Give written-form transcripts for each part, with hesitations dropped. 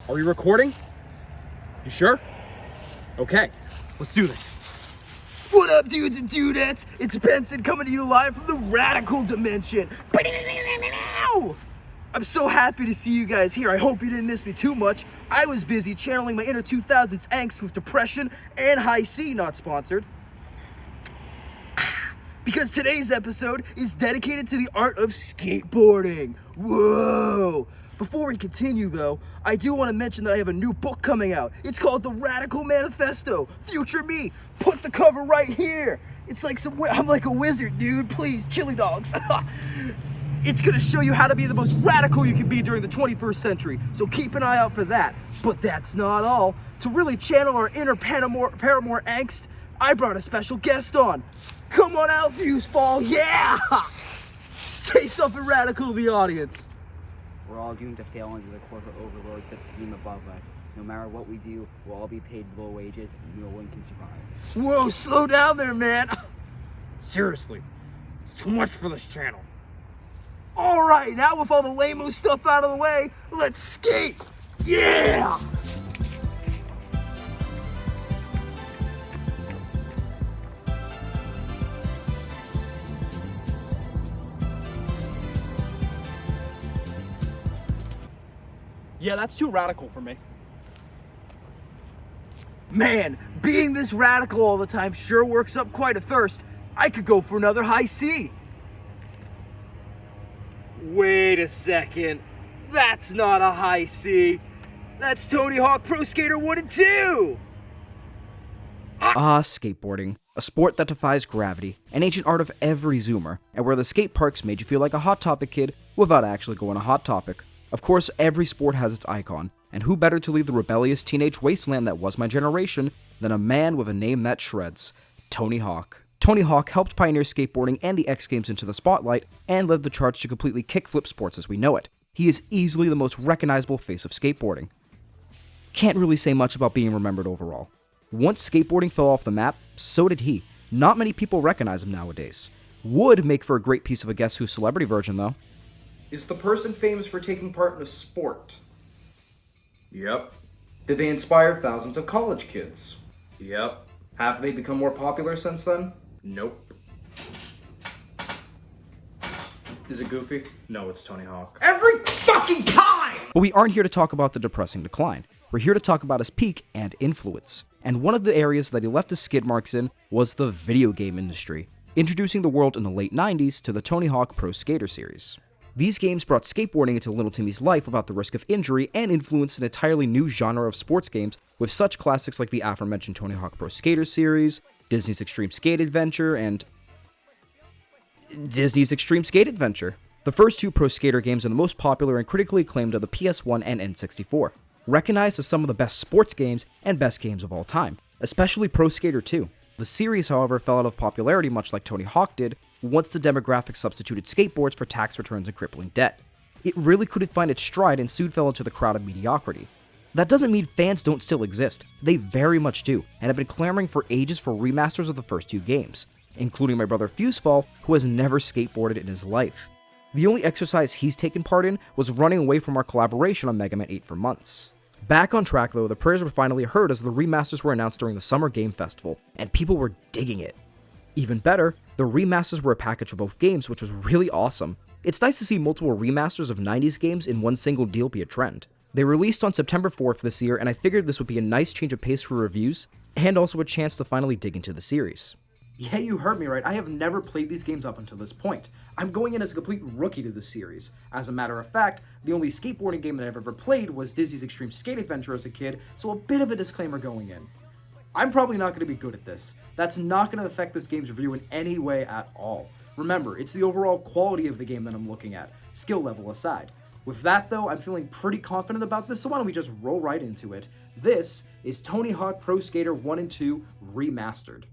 Are we recording? You sure? Okay, let's do this. What up, dudes and dudettes? It's Benson coming to you live from the Radical Dimension. I'm so happy to see you guys here. I hope you didn't miss me too much. I was busy channeling my inner 2000s angst with depression and high C, not sponsored. Because today's episode is dedicated to the art of skateboarding. Whoa! Before we continue though, I do want to mention that I have a new book coming out. It's called The Radical Manifesto. Future me, put the cover right here. It's like I'm like a wizard, dude. Please, chili dogs. It's gonna show you how to be the most radical you can be during the 21st century. So keep an eye out for that. But that's not all. To really channel our inner Paramore angst, I brought a special guest on. Come on out, Fusefall, yeah! Say something radical to the audience. We're all doomed to fail under the corporate overlords that scheme above us. No matter what we do, we'll all be paid low wages and no one can survive. Whoa, slow down there, man. Seriously, it's too much for this channel. All right, now with all the lame-o stuff out of the way, let's skate. Yeah! Yeah, that's too radical for me. Man, being this radical all the time sure works up quite a thirst. I could go for another high C. Wait a second. That's not a high C. That's Tony Hawk Pro Skater 1 and 2. Skateboarding. A sport that defies gravity, an ancient art of every Zoomer, and where the skate parks made you feel like a Hot Topic kid without actually going to Hot Topic. Of course, every sport has its icon, and who better to lead the rebellious teenage wasteland that was my generation than a man with a name that shreds, Tony Hawk. Tony Hawk helped pioneer skateboarding and the X Games into the spotlight, and led the charge to completely kickflip sports as we know it. He is easily the most recognizable face of skateboarding. Can't really say much about being remembered overall. Once skateboarding fell off the map, so did he. Not many people recognize him nowadays. Would make for a great piece of a Guess Who celebrity version though. Is the person famous for taking part in a sport? Yep. Did they inspire thousands of college kids? Yep. Have they become more popular since then? Nope. Is it Goofy? No, it's Tony Hawk. Every fucking time! But we aren't here to talk about the depressing decline. We're here to talk about his peak and influence. And one of the areas that he left his skid marks in was the video game industry, introducing the world in the late 90s to the Tony Hawk Pro Skater series. These games brought skateboarding into little Timmy's life without the risk of injury and influenced an entirely new genre of sports games with such classics like the aforementioned Tony Hawk Pro Skater series, Disney's Xtreme Skate Adventure, and Disney's Xtreme Skate Adventure. The first two Pro Skater games are the most popular and critically acclaimed of the PS1 and N64, recognized as some of the best sports games and best games of all time, especially Pro Skater 2. The series, however, fell out of popularity much like Tony Hawk did once the demographic substituted skateboards for tax returns and crippling debt. It really couldn't find its stride and soon fell into the crowd of mediocrity. That doesn't mean fans don't still exist. They very much do, and have been clamoring for ages for remasters of the first two games, including my brother Fusefall, who has never skateboarded in his life. The only exercise he's taken part in was running away from our collaboration on Mega Man 8 for months. Back on track though, the prayers were finally heard as the remasters were announced during the Summer Game Festival, and people were digging it. Even better, the remasters were a package of both games, which was really awesome. It's nice to see multiple remasters of 90s games in one single deal be a trend. They released on September 4th this year, and I figured this would be a nice change of pace for reviews, and also a chance to finally dig into the series. Yeah, you heard me right. I have never played these games up until this point. I'm going in as a complete rookie to this series. As a matter of fact, the only skateboarding game that I've ever played was Disney's Xtreme Skate Adventure as a kid, so a bit of a disclaimer going in. I'm probably not going to be good at this. That's not going to affect this game's review in any way at all. Remember, it's the overall quality of the game that I'm looking at, skill level aside. With that though, I'm feeling pretty confident about this, so why don't we just roll right into it. This is Tony Hawk Pro Skater 1 and 2 Remastered.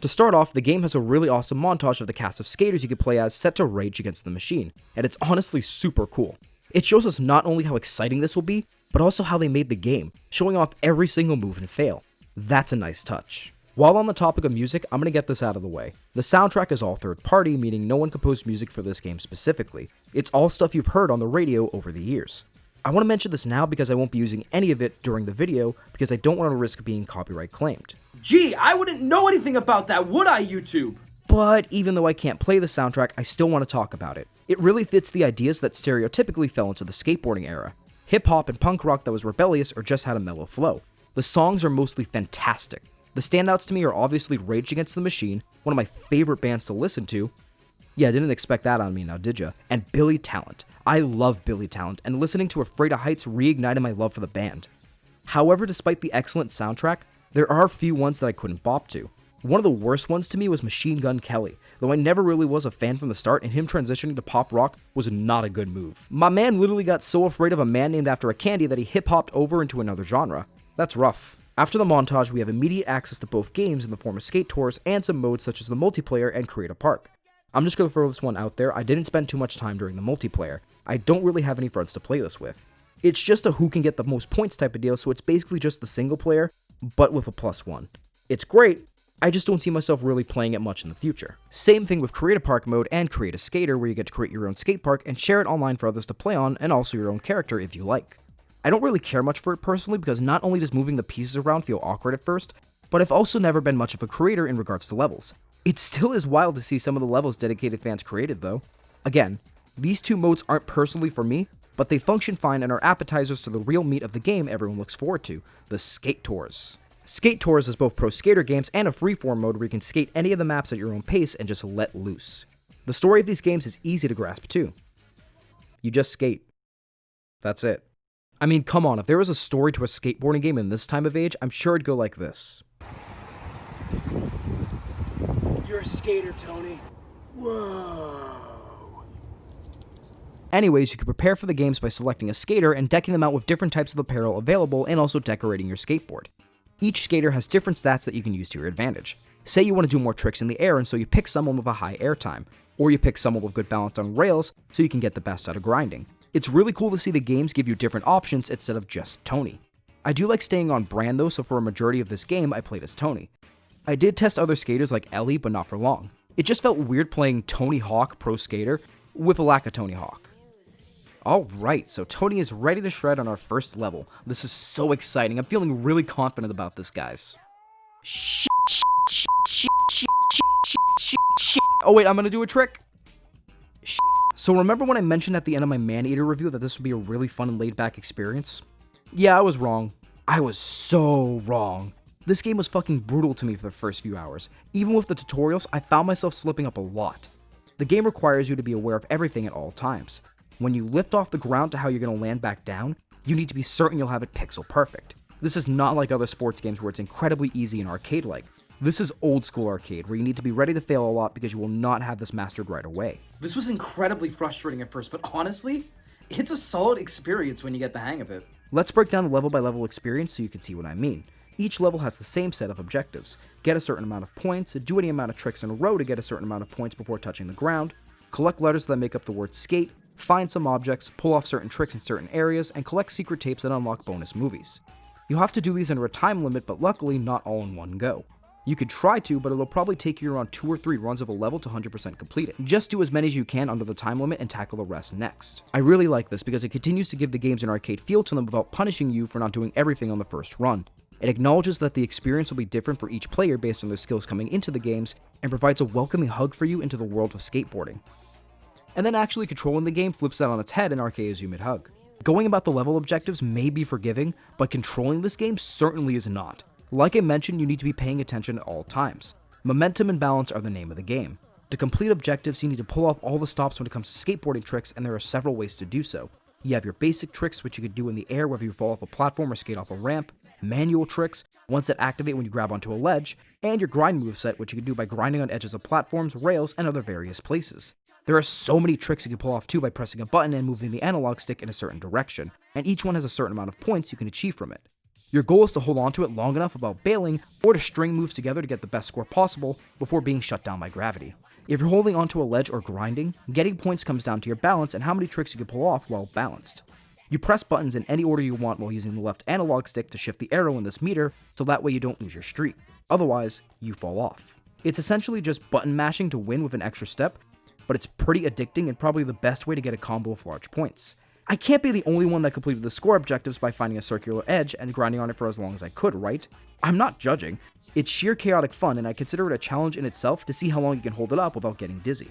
To start off, the game has a really awesome montage of the cast of skaters you can play as set to rage against the machine, and it's honestly super cool. It shows us not only how exciting this will be, but also how they made the game, showing off every single move and fail. That's a nice touch. While on the topic of music, I'm gonna get this out of the way. The soundtrack is all third party, meaning no one composed music for this game specifically. It's all stuff you've heard on the radio over the years. I want to mention this now because I won't be using any of it during the video because I don't want to risk being copyright claimed. Gee, I wouldn't know anything about that, would I, YouTube? But even though I can't play the soundtrack, I still want to talk about it. It really fits the ideas that stereotypically fell into the skateboarding era. Hip-hop and punk rock that was rebellious or just had a mellow flow. The songs are mostly fantastic. The standouts to me are obviously Rage Against the Machine, one of my favorite bands to listen to. Yeah, didn't expect that on me now, did ya? And Billy Talent. I love Billy Talent, and listening to Afraid of Heights reignited my love for the band. However, despite the excellent soundtrack, there are a few ones that I couldn't bop to. One of the worst ones to me was Machine Gun Kelly, though I never really was a fan from the start, and him transitioning to pop rock was not a good move. My man literally got so afraid of a man named after a candy that he hip-hopped over into another genre. That's rough. After the montage, we have immediate access to both games in the form of skate tours and some modes such as the multiplayer and Create a Park. I'm just going to throw this one out there, I didn't spend too much time during the multiplayer. I don't really have any friends to play this with. It's just a who can get the most points type of deal, so it's basically just the single player, but with a +1. It's great, I just don't see myself really playing it much in the future. Same thing with Create a Park mode and Create a Skater, where you get to create your own skate park and share it online for others to play on, and also your own character if you like. I don't really care much for it personally because not only does moving the pieces around feel awkward at first, but I've also never been much of a creator in regards to levels. It still is wild to see some of the levels dedicated fans created though. Again, these two modes aren't personally for me, but they function fine and are appetizers to the real meat of the game everyone looks forward to, the skate tours. Skate tours is both pro skater games and a freeform mode where you can skate any of the maps at your own pace and just let loose. The story of these games is easy to grasp too. You just skate. That's it. I mean, come on, if there was a story to a skateboarding game in this time of age, I'm sure it'd go like this. You're a skater, Tony. Whoa. Anyways, you can prepare for the games by selecting a skater and decking them out with different types of apparel available and also decorating your skateboard. Each skater has different stats that you can use to your advantage. Say you want to do more tricks in the air and so you pick someone with a high air time, or you pick someone with good balance on rails so you can get the best out of grinding. It's really cool to see the games give you different options instead of just Tony. I do like staying on brand though, so for a majority of this game I played as Tony. I did test other skaters like Ellie, but not for long. It just felt weird playing Tony Hawk Pro Skater with a lack of Tony Hawk. Alright, so Tony is ready to shred on our first level. This is so exciting. I'm feeling really confident about this, guys. Shit. Oh wait, I'm gonna do a trick. Shit. So remember when I mentioned at the end of my Maneater review that this would be a really fun and laid back experience? Yeah, I was wrong. I was so wrong. This game was fucking brutal to me for the first few hours. Even with the tutorials, I found myself slipping up a lot. The game requires you to be aware of everything at all times. When you lift off the ground to how you're going to land back down, you need to be certain you'll have it pixel perfect. This is not like other sports games where it's incredibly easy and arcade-like. This is old school arcade, where you need to be ready to fail a lot because you will not have this mastered right away. This was incredibly frustrating at first, but honestly, it's a solid experience when you get the hang of it. Let's break down the level by level experience so you can see what I mean. Each level has the same set of objectives. Get a certain amount of points, do any amount of tricks in a row to get a certain amount of points before touching the ground, collect letters that make up the word skate, find some objects, pull off certain tricks in certain areas, and collect secret tapes that unlock bonus movies. You'll have to do these under a time limit, but luckily not all in one go. You could try to, but it'll probably take you around 2 or 3 runs of a level to 100% complete it. Just do as many as you can under the time limit and tackle the rest next. I really like this because it continues to give the games an arcade feel to them without punishing you for not doing everything on the first run. It acknowledges that the experience will be different for each player based on their skills coming into the games, and provides a welcoming hug for you into the world of skateboarding. And then actually controlling the game flips that on its head and RKOs you mid-hug. Going about the level objectives may be forgiving, but controlling this game certainly is not. Like I mentioned, you need to be paying attention at all times. Momentum and balance are the name of the game. To complete objectives, you need to pull off all the stops when it comes to skateboarding tricks, and there are several ways to do so. You have your basic tricks, which you could do in the air whether you fall off a platform or skate off a ramp, manual tricks, ones that activate when you grab onto a ledge, and your grind moveset, which you can do by grinding on edges of platforms, rails, and other various places. There are so many tricks you can pull off too by pressing a button and moving the analog stick in a certain direction, and each one has a certain amount of points you can achieve from it. Your goal is to hold on to it long enough without bailing, or to string moves together to get the best score possible before being shut down by gravity. If you're holding onto a ledge or grinding, getting points comes down to your balance and how many tricks you can pull off while balanced. You press buttons in any order you want while using the left analog stick to shift the arrow in this meter, so that way you don't lose your streak. Otherwise, you fall off. It's essentially just button mashing to win with an extra step, but it's pretty addicting and probably the best way to get a combo of large points. I can't be the only one that completed the score objectives by finding a circular edge and grinding on it for as long as I could, right? I'm not judging. It's sheer chaotic fun, and I consider it a challenge in itself to see how long you can hold it up without getting dizzy.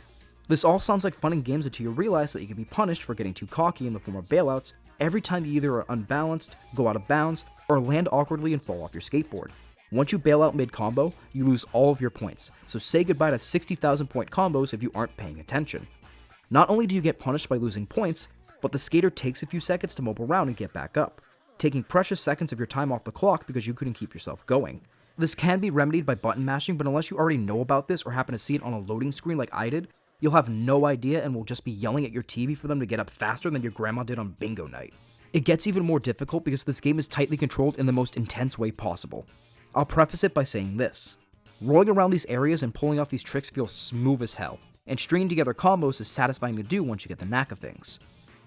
This all sounds like fun and games until you realize that you can be punished for getting too cocky in the form of bailouts every time you either are unbalanced, go out of bounds, or land awkwardly and fall off your skateboard. Once you bail out mid-combo, you lose all of your points, so say goodbye to 60,000 point combos if you aren't paying attention. Not only do you get punished by losing points, but the skater takes a few seconds to mope around and get back up, taking precious seconds of your time off the clock because you couldn't keep yourself going. This can be remedied by button mashing, but unless you already know about this or happen to see it on a loading screen like I did, you'll have no idea and will just be yelling at your TV for them to get up faster than your grandma did on bingo night. It gets even more difficult because this game is tightly controlled in the most intense way possible. I'll preface it by saying this. Rolling around these areas and pulling off these tricks feels smooth as hell, and stringing together combos is satisfying to do once you get the knack of things.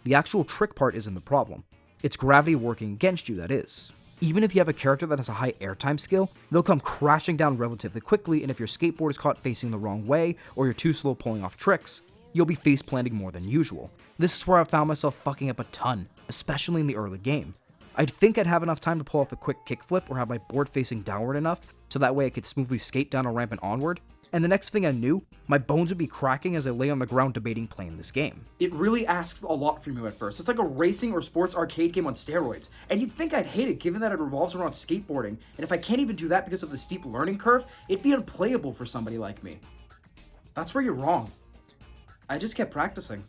The actual trick part isn't the problem. It's gravity working against you that is. Even if you have a character that has a high airtime skill, they'll come crashing down relatively quickly, and if your skateboard is caught facing the wrong way, or you're too slow pulling off tricks, you'll be face planting more than usual. This is where I found myself fucking up a ton, especially in the early game. I'd think I'd have enough time to pull off a quick kickflip or have my board facing downward enough, so that way I could smoothly skate down a ramp and onward, and the next thing I knew, my bones would be cracking as I lay on the ground debating playing this game. It really asks a lot from you at first. It's like a racing or sports arcade game on steroids. And you'd think I'd hate it given that it revolves around skateboarding, and if I can't even do that because of the steep learning curve, it'd be unplayable for somebody like me. That's where you're wrong. I just kept practicing.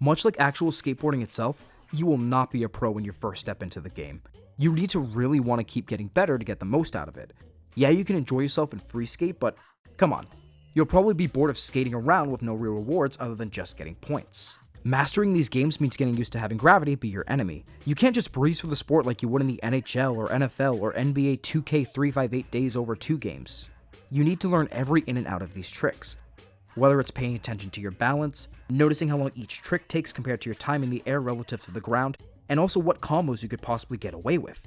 Much like actual skateboarding itself, you will not be a pro when you first step into the game. You need to really want to keep getting better to get the most out of it. Yeah, you can enjoy yourself in free skate, but come on, you'll probably be bored of skating around with no real rewards other than just getting points. Mastering these games means getting used to having gravity be your enemy. You can't just breeze through the sport like you would in the NHL or NFL or NBA 2K358 days over 2 games. You need to learn every in and out of these tricks. Whether it's paying attention to your balance, noticing how long each trick takes compared to your time in the air relative to the ground, and also what combos you could possibly get away with.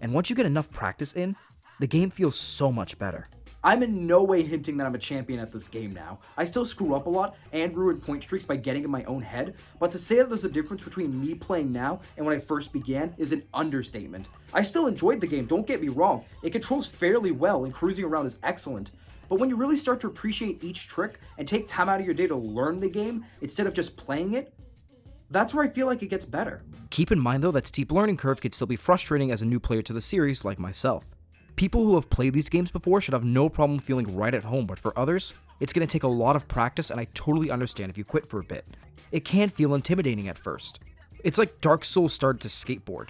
And once you get enough practice in, the game feels so much better. I'm in no way hinting that I'm a champion at this game now. I still screw up a lot and ruin point streaks by getting in my own head, but to say that there's a difference between me playing now and when I first began is an understatement. I still enjoyed the game, don't get me wrong. It controls fairly well and cruising around is excellent. But when you really start to appreciate each trick and take time out of your day to learn the game instead of just playing it, that's where I feel like it gets better. Keep in mind though that steep learning curve can still be frustrating as a new player to the series like myself. People who have played these games before should have no problem feeling right at home, but for others, it's going to take a lot of practice, and I totally understand if you quit for a bit. It can feel intimidating at first. It's like Dark Souls started to skateboard.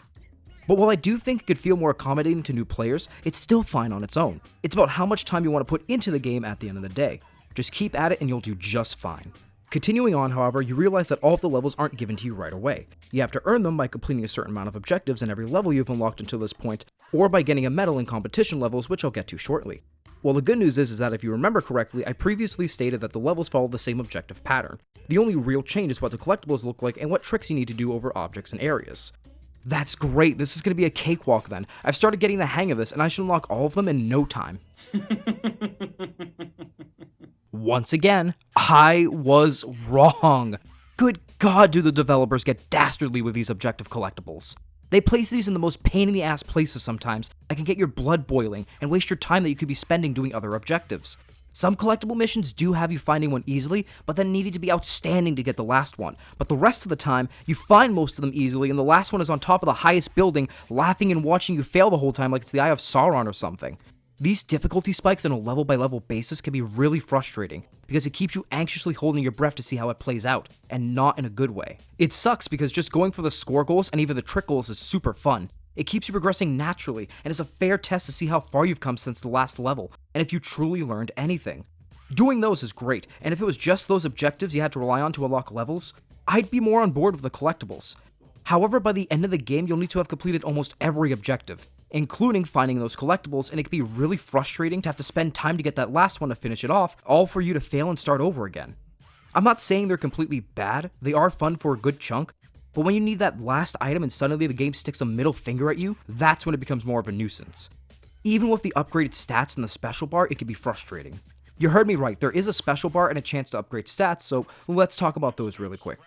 But while I do think it could feel more accommodating to new players, it's still fine on its own. It's about how much time you want to put into the game at the end of the day. Just keep at it and you'll do just fine. Continuing on, however, you realize that all of the levels aren't given to you right away. You have to earn them by completing a certain amount of objectives in every level you've unlocked until this point, or by getting a medal in competition levels, which I'll get to shortly. Well, the good news is that if you remember correctly, I previously stated that the levels follow the same objective pattern. The only real change is what the collectibles look like and what tricks you need to do over objects and areas. That's great, this is going to be a cakewalk then. I've started getting the hang of this and I should unlock all of them in no time. Once again, I was wrong. Good God, do the developers get dastardly with these objective collectibles. They place these in the most pain-in-the-ass places sometimes that can get your blood boiling and waste your time that you could be spending doing other objectives. Some collectible missions do have you finding one easily, but then needing to be outstanding to get the last one. But the rest of the time, you find most of them easily, and the last one is on top of the highest building, laughing and watching you fail the whole time like it's the Eye of Sauron or something. These difficulty spikes on a level-by-level basis can be really frustrating, because it keeps you anxiously holding your breath to see how it plays out, and not in a good way. It sucks because just going for the score goals and even the trick goals is super fun. It keeps you progressing naturally, and is a fair test to see how far you've come since the last level, and if you truly learned anything. Doing those is great, and if it was just those objectives you had to rely on to unlock levels, I'd be more on board with the collectibles. However, by the end of the game, you'll need to have completed almost every objective, including finding those collectibles, and it can be really frustrating to have to spend time to get that last one to finish it off, all for you to fail and start over again. I'm not saying they're completely bad, they are fun for a good chunk, but when you need that last item and suddenly the game sticks a middle finger at you, that's when it becomes more of a nuisance. Even with the upgraded stats and the special bar, it can be frustrating. You heard me right, there is a special bar and a chance to upgrade stats, so let's talk about those really quick.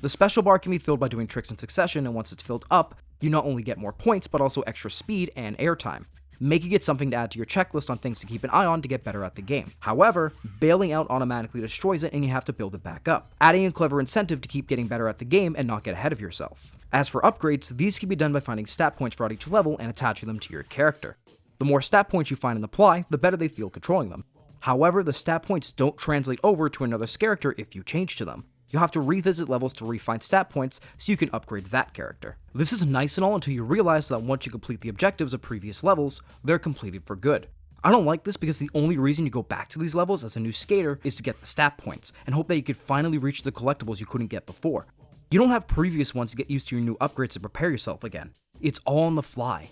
The special bar can be filled by doing tricks in succession, and once it's filled up, you not only get more points, but also extra speed and airtime, making it something to add to your checklist on things to keep an eye on to get better at the game. However, bailing out automatically destroys it and you have to build it back up, adding a clever incentive to keep getting better at the game and not get ahead of yourself. As for upgrades, these can be done by finding stat points throughout each level and attaching them to your character. The more stat points you find and apply, the better they feel controlling them. However, the stat points don't translate over to another character if you change to them. You'll have to revisit levels to refine stat points so you can upgrade that character. This is nice and all until you realize that once you complete the objectives of previous levels, they're completed for good. I don't like this because the only reason you go back to these levels as a new skater is to get the stat points and hope that you could finally reach the collectibles you couldn't get before. You don't have previous ones to get used to your new upgrades and prepare yourself again. It's all on the fly.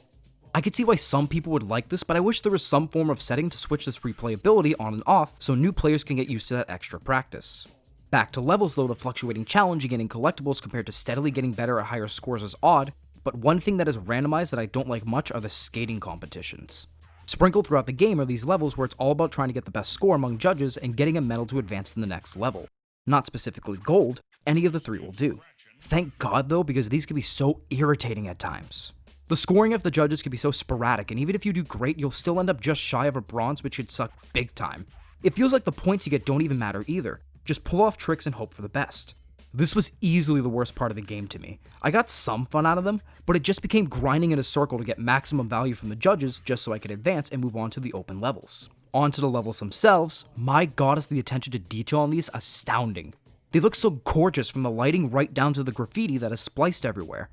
I could see why some people would like this, but I wish there was some form of setting to switch this replayability on and off so new players can get used to that extra practice. Back to levels though, the fluctuating challenge in getting collectibles compared to steadily getting better at higher scores is odd, but one thing that is randomized that I don't like much are the skating competitions. Sprinkled throughout the game are these levels where it's all about trying to get the best score among judges and getting a medal to advance to the next level. Not specifically gold, any of the three will do. Thank God though, because these can be so irritating at times. The scoring of the judges can be so sporadic, and even if you do great, you'll still end up just shy of a bronze, which should suck big time. It feels like the points you get don't even matter either. Just pull off tricks and hope for the best. This was easily the worst part of the game to me. I got some fun out of them, but it just became grinding in a circle to get maximum value from the judges just so I could advance and move on to the open levels. On to the levels themselves, my god is the attention to detail on these astounding. They look so gorgeous from the lighting right down to the graffiti that is spliced everywhere.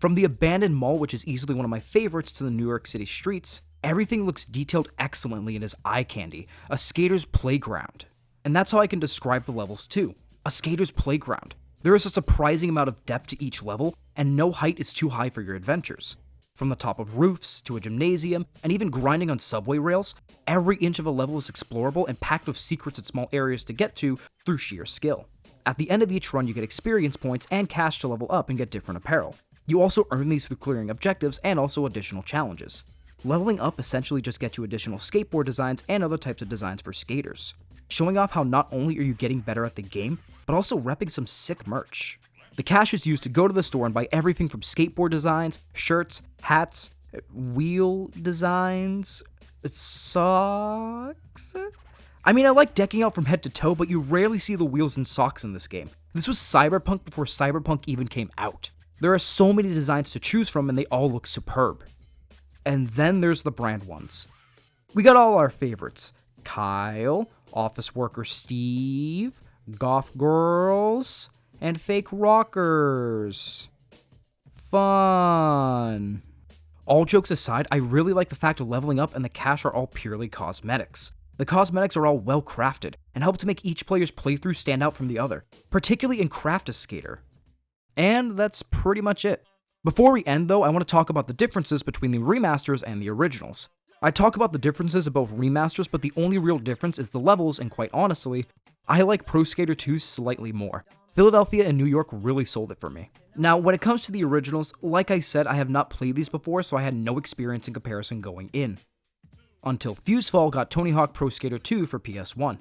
From the abandoned mall, which is easily one of my favorites, to the New York City streets, everything looks detailed excellently and is eye candy, a skater's playground. And that's how I can describe the levels too. A skater's playground. There is a surprising amount of depth to each level, and no height is too high for your adventures. From the top of roofs, to a gymnasium, and even grinding on subway rails, every inch of a level is explorable and packed with secrets and small areas to get to through sheer skill. At the end of each run, you get experience points and cash to level up and get different apparel. You also earn these through clearing objectives and also additional challenges. Leveling up essentially just gets you additional skateboard designs and other types of designs for skaters, showing off how not only are you getting better at the game, but also repping some sick merch. The cash is used to go to the store and buy everything from skateboard designs, shirts, hats, wheel designs, socks? I mean, I like decking out from head to toe, but you rarely see the wheels and socks in this game. This was Cyberpunk before Cyberpunk even came out. There are so many designs to choose from and they all look superb. And then there's the brand ones. We got all our favorites. Kyle, office worker Steve, goth girls, and fake rockers. Fun. All jokes aside, I really like the fact of leveling up and the cash are all purely cosmetics. The cosmetics are all well crafted and help to make each player's playthrough stand out from the other, particularly in Craft a Skater. And that's pretty much it. Before we end though, I want to talk about the differences between the remasters and the originals. I talk about the differences of both remasters, but the only real difference is the levels, and quite honestly, I like Pro Skater 2 slightly more. Philadelphia and New York really sold it for me. Now, when it comes to the originals, like I said, I have not played these before, so I had no experience in comparison going in. Until Fusefall got Tony Hawk Pro Skater 2 for PS1.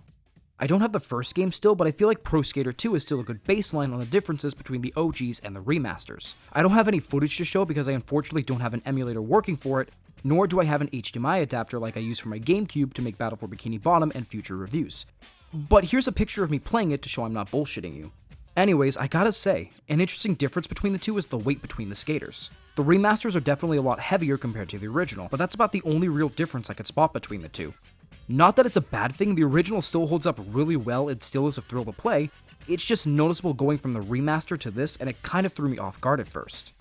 I don't have the first game still, but I feel like Pro Skater 2 is still a good baseline on the differences between the OGs and the remasters. I don't have any footage to show because I unfortunately don't have an emulator working for it, nor do I have an HDMI adapter like I use for my GameCube to make Battle for Bikini Bottom and future reviews. But here's a picture of me playing it to show I'm not bullshitting you. Anyways, I gotta say, an interesting difference between the two is the weight between the skaters. The remasters are definitely a lot heavier compared to the original, but that's about the only real difference I could spot between the two. Not that it's a bad thing, the original still holds up really well, it still is a thrill to play, it's just noticeable going from the remaster to this, and it kind of threw me off guard at first.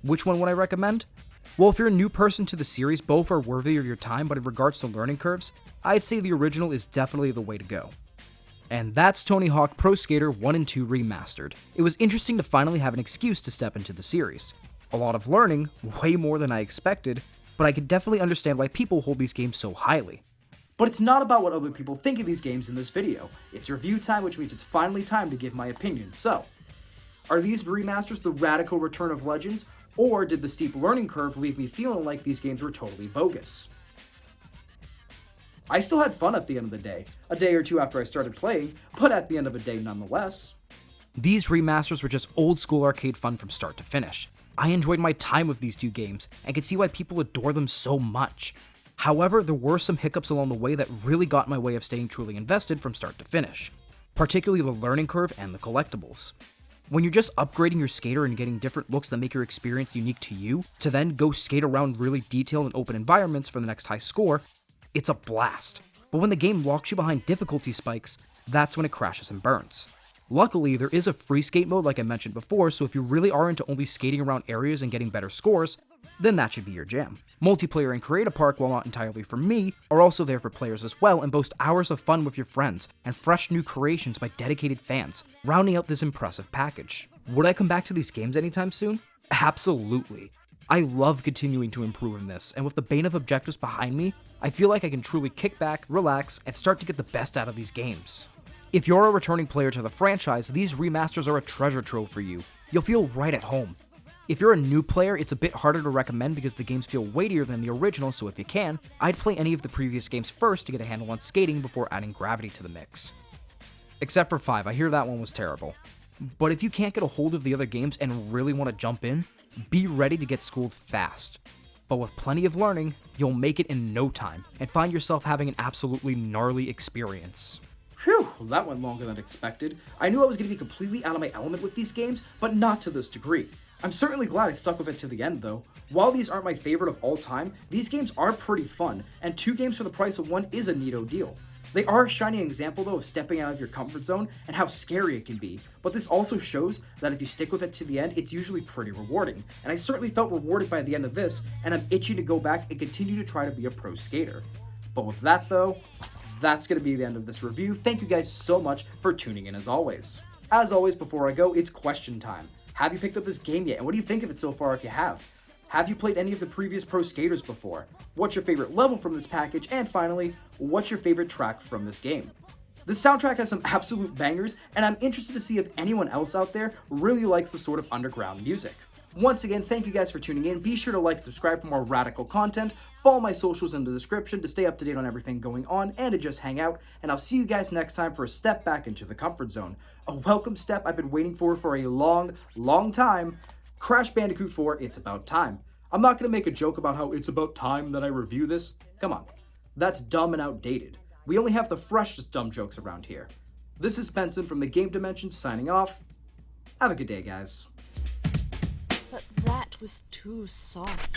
Which one would I recommend? Well, if you're a new person to the series, both are worthy of your time, but in regards to learning curves, I'd say the original is definitely the way to go. And that's Tony Hawk Pro Skater 1 and 2 Remastered. It was interesting to finally have an excuse to step into the series. A lot of learning, way more than I expected, but I could definitely understand why people hold these games so highly. But it's not about what other people think of these games in this video. It's review time, which means it's finally time to give my opinion. So, are these remasters the radical return of Legends, or did the steep learning curve leave me feeling like these games were totally bogus? I still had fun at the end of the day, a day or two after I started playing, but at the end of a day nonetheless. These remasters were just old school arcade fun from start to finish. I enjoyed my time with these two games and could see why people adore them so much. However, there were some hiccups along the way that really got in my way of staying truly invested from start to finish, particularly the learning curve and the collectibles. When you're just upgrading your skater and getting different looks that make your experience unique to you, to then go skate around really detailed and open environments for the next high score, it's a blast. But when the game locks you behind difficulty spikes, that's when it crashes and burns. Luckily, there is a free skate mode like I mentioned before, so if you really are into only skating around areas and getting better scores, then that should be your jam. Multiplayer and Create a Park, while not entirely for me, are also there for players as well and boast hours of fun with your friends and fresh new creations by dedicated fans, rounding out this impressive package. Would I come back to these games anytime soon? Absolutely. I love continuing to improve in this, and with the bane of objectives behind me, I feel like I can truly kick back, relax, and start to get the best out of these games. If you're a returning player to the franchise, these remasters are a treasure trove for you. You'll feel right at home. If you're a new player, it's a bit harder to recommend because the games feel weightier than the original, so if you can, I'd play any of the previous games first to get a handle on skating before adding gravity to the mix. Except for 5, I hear that one was terrible. But if you can't get a hold of the other games and really want to jump in, be ready to get schooled fast. But with plenty of learning, you'll make it in no time and find yourself having an absolutely gnarly experience. Phew, that went longer than expected. I knew I was going to be completely out of my element with these games, but not to this degree. I'm certainly glad I stuck with it to the end though. While these aren't my favorite of all time, these games are pretty fun, and 2 games for the price of 1 is a neato deal. They are a shining example though of stepping out of your comfort zone and how scary it can be, but this also shows that if you stick with it to the end, it's usually pretty rewarding, and I certainly felt rewarded by the end of this, and I'm itching to go back and continue to try to be a pro skater. But with that though, that's going to be the end of this review. Thank you guys so much for tuning in as always. As always, before I go, it's question time. Have you picked up this game yet, and what do you think of it so far if you have? Have you played any of the previous pro skaters before? What's your favorite level from this package? And finally, what's your favorite track from this game? The soundtrack has some absolute bangers, and I'm interested to see if anyone else out there really likes the sort of underground music. Once again, thank you guys for tuning in. Be sure to like and subscribe for more radical content. Follow my socials in the description to stay up to date on everything going on and to just hang out. And I'll see you guys next time for a step back into the comfort zone. A welcome step I've been waiting for a long, long time. Crash Bandicoot 4, It's About Time. I'm not going to make a joke about how it's about time that I review this. Come on. That's dumb and outdated. We only have the freshest dumb jokes around here. This is Benson from the Game Dimension signing off. Have a good day, guys. But that was too soft.